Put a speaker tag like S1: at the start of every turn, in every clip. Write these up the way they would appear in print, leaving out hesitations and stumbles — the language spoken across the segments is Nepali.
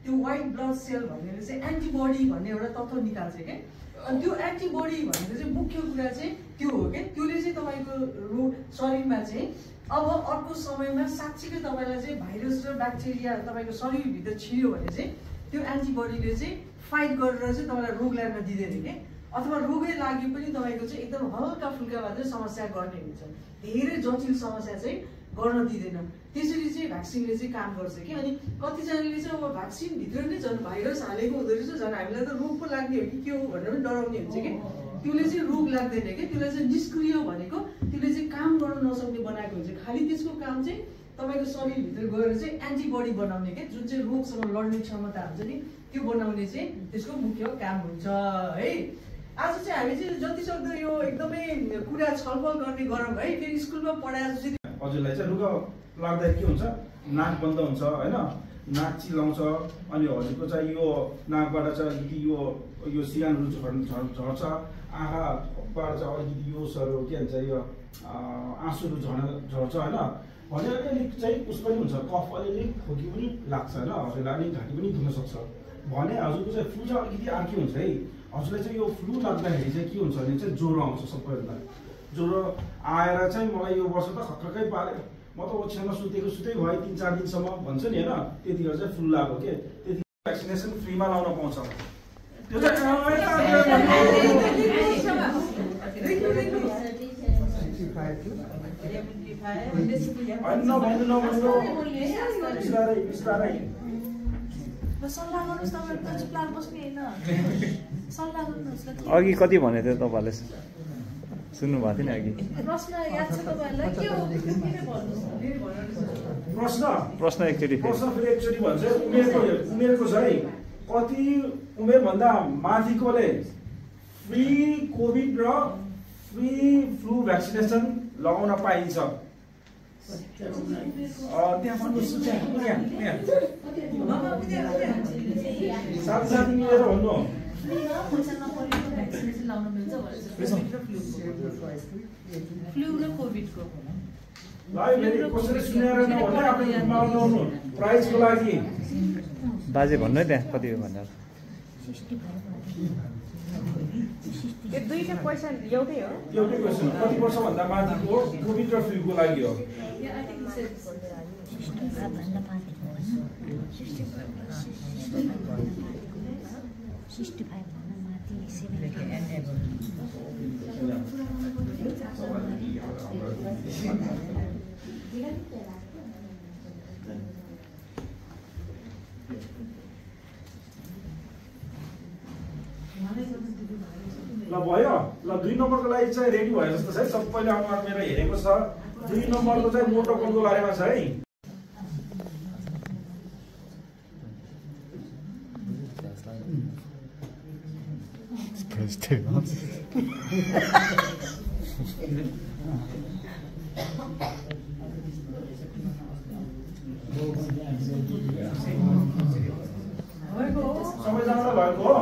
S1: त्यो व्हाइट ब्लड सेल भनेर चाहिँ एन्टिबडी भन्ने एउटा तत्त्व निकाल्छ क्या। अनि त्यो एन्टिबडी भनेको चाहिँ मुख्य कुरा चाहिँ त्यो हो क्या। त्यसले चाहिँ तपाईँको शरीरमा चाहिँ अब अर्को समयमा साँच्चीकै तपाईँलाई चाहिँ भाइरस र ब्याक्टेरिया तपाईँको शरीरभित्र छिर्यो भने चाहिँ त्यो एन्टिबडीले चाहिँ फाइट गरेर चाहिँ तपाईँलाई रोग लाग्न दिँदैन क्या। अथवा रोगै लागि पनि तपाईँको चाहिँ एकदम हल्का फुल्का मात्रै समस्या गर्ने हुन्छ, धेरै जटिल समस्या चाहिँ गर्न दिँदैन। त्यसरी चाहिँ भ्याक्सिनले चाहिँ काम गर्छ कि। अनि कतिजनाले चाहिँ अब भ्याक्सिनभित्र नै झन् भाइरस हालेको हुँदो रहेछ, झन् हामीलाई त रोग पो लाग्ने हो कि के हो भनेर पनि डराउने हुन्छ कि। त्यसले चाहिँ रोग लाग्दैन क्या, त्यसलाई चाहिँ निष्क्रिय भनेको त्यसले चाहिँ काम गर्न नसक्ने बनाएको हुन्छ। खालि त्यसको काम चाहिँ तपाईँको शरीरभित्र गएर चाहिँ एन्टिबडी बनाउने क्या, जुन चाहिँ रोगसँग लड्ने क्षमता हुन्छ नि त्यो बनाउने चाहिँ त्यसको मुख्य काम हुन्छ है। आज चाहिँ हामी चाहिँ जति सक्दो यो एकदमै कुरा छलफल गर्ने गरौँ है। फेरि स्कुलमा पढाएर
S2: हजुरलाई चाहिँ रुगा लाग्दाखेरि के हुन्छ, नाक बन्द हुन्छ होइन, नाक चिलाउँछ, अनि हजुरको चाहिँ यो नाकबाट चाहिँ अलिकति यो सिरानहरू झर्छ, आँखाबाट चाहिँ अलिकति योहरू के भन्छ यो आँसुहरू झर्छ होइन। भने अलिअलि चाहिँ उस पनि हुन्छ, कफ अलिअलि खोकी पनि लाग्छ होइन, हजुरलाई अलिक घाँटी पनि दुख्न सक्छ। भने हजुरको चाहिँ फ्लू चाहिँ अलिकति अर्कै हुन्छ है। हजुरलाई चाहिँ यो फ्लू लाग्दाखेरि चाहिँ के हुन्छ भने चाहिँ ज्वरो आउँछ। सबैभन्दा ज्वरो आएर चाहिँ मलाई यो वर्ष त खक्कै पाऱ्यो, म त ओछ्यानमा सुतै भएँ 3-4 दिनसम्म भन्छ नि होइन, त्यतिखेर चाहिँ फ्लू लाग्यो के। त्यति भ्याक्सिनेसन फ्रीमा लाउन पाउँछ। त्यो
S3: अघि कति भने थियो तपाईँहरूले, सुन्नु भएको थियो नि अघि? प्रश्न एकचोटि
S2: भन्छ उमेरको छ है। कति उमेरभन्दा माथिकोले फ्री कोभिड र फ्री फ्लू भ्याक्सिनेसन लगाउन पाइन्छ? त्यहाँ भन्नुहोस्, साथी मिलेर भन्नु। प्राइजको लागि
S3: बाजे भन्नु है त्यहाँ कति हो भनेर।
S4: दुईटा क्वेसन एउटै हो,
S2: एउटै क्वेसन। कति वर्षभन्दा माथिको कोभिड र फ्लूको लागि हो? ल भयो। ल 2 नम्बरको लागि चाहिँ रेडी भयो जस्तो छ है। सबैले अनुहार मेरो हेरेको छ। 2 नम्बरको चाहिँ मोटोकलको बारेमा छ है। सबैजनालाई भएको हो?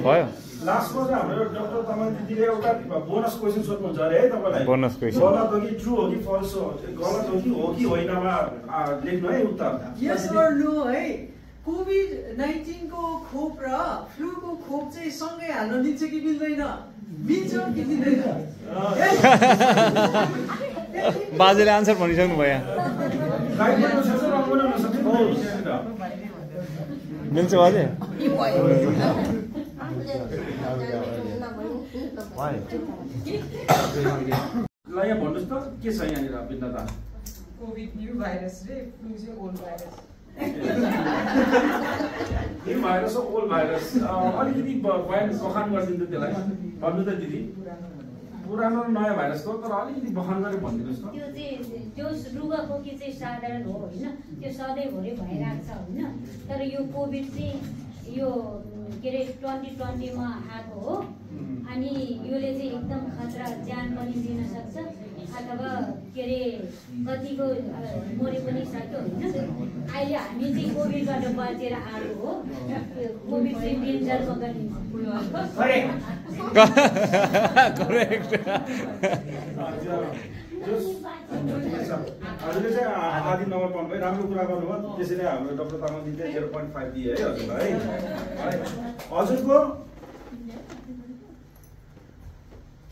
S3: भयो।
S2: लास्टमा चाहिँ हाम्रो डाक्टर तमान दिदीले एउटा बोनस क्वेसन सोध्नुहुन्छ अरे है तपाईँलाई।
S3: बोनस क्वेसन
S2: गलत हो कि ट्रु हो कि फल्स हो, गलत हो कि होइनमा लेख्नु है उत्तर।
S1: यस अर नो है। कोभिड-19 को खोप र फ्लू को खोप चाहिँ सँगै हाल्न मिल्छ कि मिल्दैन? मिल्छ कि मिल्दैन?
S3: बाजेले आन्सर भनिसक्नु भयो। मिल्छ बाजे?
S2: ल यहाँ भन्नुहोस् त के छ यहाँनिर भिन्नता?
S1: कोभिड न्यू भाइरस रे फ्लू चाहिँ ओल्ड भाइरस।
S2: न्यू भाइरस र ओल्ड भाइरस अलिकति बयान बखान गरिदिनु त त्यसलाई भन्नु त दिदी। पुरानो र नयाँ भाइरसको तर अलिकति बखान गरेर भनिदिनुहोस् त।
S5: त्यो रुगाखोकी चाहिँ साधारण हो होइन, त्यो सधैँभरि भइरहेको छ होइन। तर यो कोभिड चाहिँ यो के अरे 2020मा आएको हो। अनि योले चाहिँ एकदम खतरा ज्यान पनि दिन सक्छ अथवा के अरे कतिको मरे पनि सक्यो होइन। अहिले हामी चाहिँ कोभिडबाट बाँचेर आएको हो। कोभिड चाहिँ डेन्जरमा गरिन्छ।
S2: हजुरले चाहिँ आधी नम्बर पाउनुभयो राम्रो कुरा गर्नुभयो त्यसैले हाम्रो डाक्टर तामाङले 0.5 दिए है हजुरलाई है हजुरको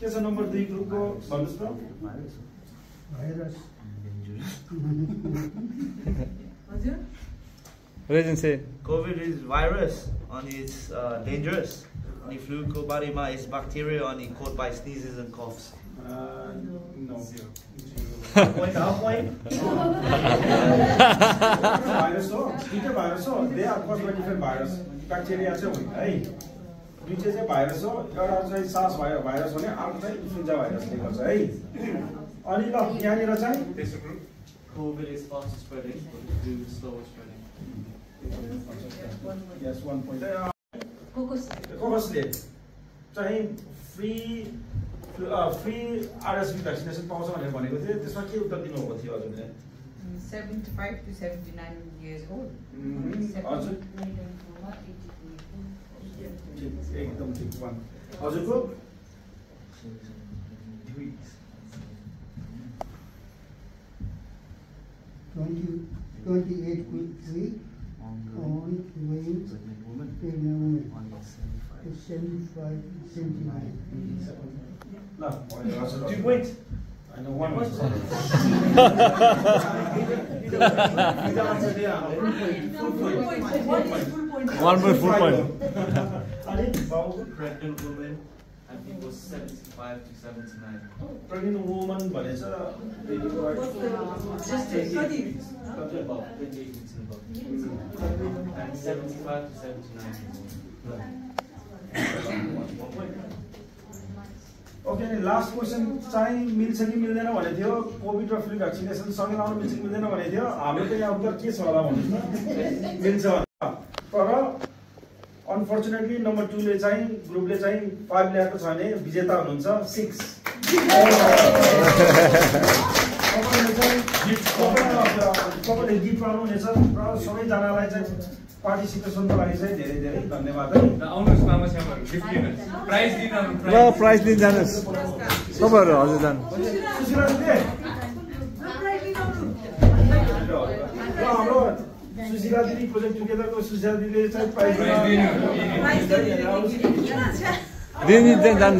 S2: के छ नम्बर 2 ग्रुपको भन्नुस् त
S1: भाइरस हजुर
S3: Regent say
S4: COVID is virus and it's dangerous. And flu ko barema is bacteria and caught by sneezes and coughs.
S2: No.
S4: Point half point.
S2: Virus हो दुईटा भाइरस हो they are caused by different virus bacteria चाहिँ होइन है दुईटा चाहिँ भाइरस हो एउटा चाहिँ सास भाइरस भने अर्को चाहिँ इन्फ्लुएन्जा भाइरसले गर्छ है अनि ल यहाँनिर चाहिँ
S4: COVID is fast spreading, but flu is slow spreading.
S2: Yes, 1 point. कोकसले चाहिँ फ्री RSV भ्याक्सिनेसन पाउँछ भनेर भनेको थियो त्यसमा के उत्तर दिनुभएको थियो हजुरले
S6: 75 to 79 years old.
S2: हजुर एकदम ठिक वान हजुरको
S7: 28.3 on weight pregnant woman 75 centimeters.
S2: ल 2 points. I know 1 was.
S3: full point.
S4: Pregnant woman, I think was 75 to 79.
S2: Pregnant woman भनेछ
S1: just study
S4: Above 28 weeks and above. And 75 to 79.
S2: Okay नि लास्ट क्वेसन चाहिँ मिल्छ कि मिल्दैन भने थियो कोभिड र फ्लू भ्याक्सिनेसन सँगै लाउनु मिल्छ कि मिल्दैन भने थियो हाम्रो त यहाँ उत्तर के छ होला भन्नुहोस् न मिल्छ तर अनफर्चुनेटली नम्बर 2 ले चाहिँ ग्रुपले चाहिँ 5 ल्याएको छ भने विजेता हुनुहुन्छ 6 तपाईँले गिफ्ट पाउनुहुनेछ र सबैजनालाई चाहिँ पार्टिसिपेसनको लागि चाहिँ धेरै धेरै धन्यवाद है
S8: आउनुहोस् मामा सामाहरू गिफ्ट लिन प्राइज दिन
S3: ल प्राइज दिन जानुहोस् तपाईहरु हजुर जानु
S2: सुशीला दिदी हाम्रो सुशीला दिदी प्रोजेक्ट टुगेदरको सुशीला दिदीले चाहिँ प्राइज
S3: दिदी जान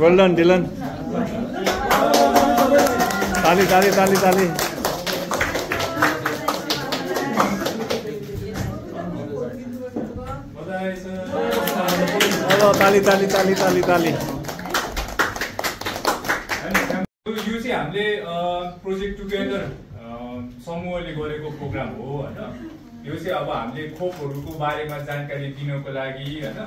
S3: Well done, Dylan. Tali. Hello, tali.
S8: यो चाहिँ हामीले प्रोजेक्ट टुगेदर समूहले गरेको प्रोग्राम हो हैन यो चाहिँ अब हामीले खोपहरुको बारेमा जानकारी दिनको लागि हैन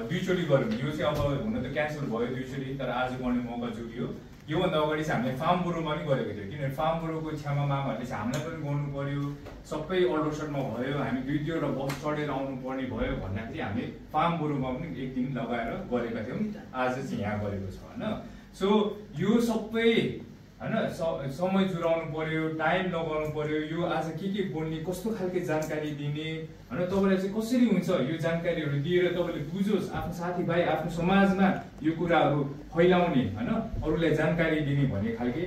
S8: दुईचोटी गर्यौं यो चाहिँ अब हुन त क्यान्सल भयो दुईचोटी तर आज गर्ने मौका जुरियो यो भन्दा अगाडि चाहिँ हामीले फार्म बुरोमा पनि गरेको थियो किनभने फार्म बुरोको छेउमा मामाहरुले चाहिँ हामीलाई पनि गर्नु पर्यो सबै अल्ट्रासाउन्डमा भयो हामी दुई दुईवटा बस चढेर आउनु पर्ने भयो भन्दाखेरि हामीले फार्म बुरोमा पनि एक दिन लगाएर गरेका थियौं आज चाहिँ यहाँ गरेको छ हैन सो यो सबै हैन समय जुराउनु पर्यो टाइम लगाउनु पर्यो यो आज के बोल्ने कस्तो खालको जानकारी दिने हैन तपाईलाई चाहिँ कसरी हुन्छ यो जानकारीहरु दिएर तपाईले बुझोस् आफ्नो साथीभाइ आफ्नो समाजमा यो कुराहरु फैलाउने हैन अरूलाई जानकारी दिने भन्ने खालको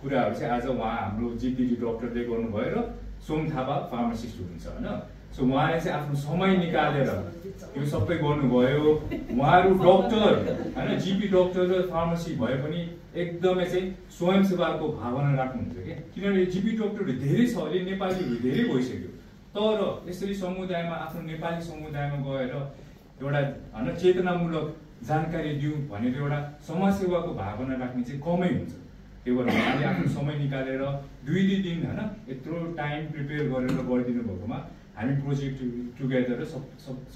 S8: कुराहरु चाहिँ आज उहाँ हाम्रो जिद्दी डाक्टरले गर्नुभयो र सोम थापा फार्मासिस्ट हुनुहुन्छ हैन सो उहाँले चाहिँ आफ्नो समय निकालेर यो सबै गर्नुभयो उहाँहरु डाक्टर हैन जीपी डाक्टर र फार्मेसी भए पनि एकदमै चाहिँ स्वयंसेवाको भावना राख्नुहुन्छ के किनभने जीपी डाक्टरहरु धेरै छ अहिले नेपालीहरु धेरै भइसक्यो तर यसरी समुदायमा आफ्नो नेपाली समुदायमा गएर एउटा हैन चेतनामूलक जानकारी दिउँ भनेर एउटा समाजसेवाको भावना राख्ने चाहिँ कमै हुन्छ त्यो भएर उहाँले आफ्नो समय निकालेर दुई दिन हैन यत्रो टाइम प्रिपेयर गरेर गरिदिनु भएकोमा हामी प्रोजेक्ट टुगेदर र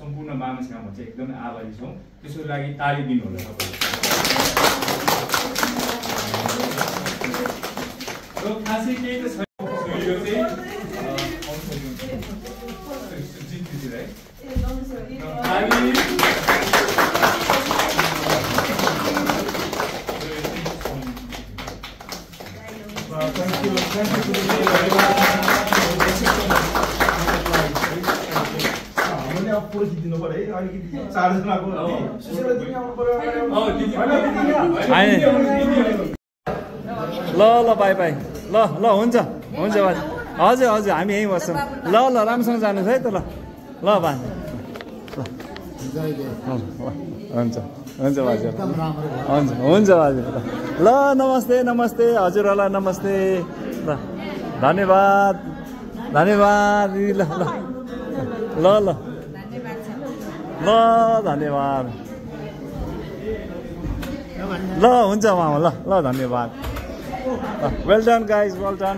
S8: सम्पूर्ण मानिसमा चाहिँ एकदमै आभारी छौं त्यसको लागि ताली दिनु होला तपाईहरुले र खासै केही त छैन यो चाहिँ जित्दिदी राइट
S2: हामीले पर्खिदिनु पर्यो है अलिकति चारजनाको सुशीला दिदी आउनु पर्यो
S3: ल ल बाई बाई ल ल हुन्छ हुन्छ बाजे हजुर हजुर हामी यहीँ बस्छौँ ल ल राम्रोसँग जानुहोस् है त ल ल बा हुन्छ हुन्छ बाजे हुन्छ हुन्छ बाजे ल नमस्ते नमस्ते हजुरहरूलाई नमस्ते ल धन्यवाद धन्यवाद दिदी ल ल ल ल ल धन्यवाद ल हुन्छ मामा ल ल धन्यवाद well done guys well done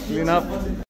S3: clean up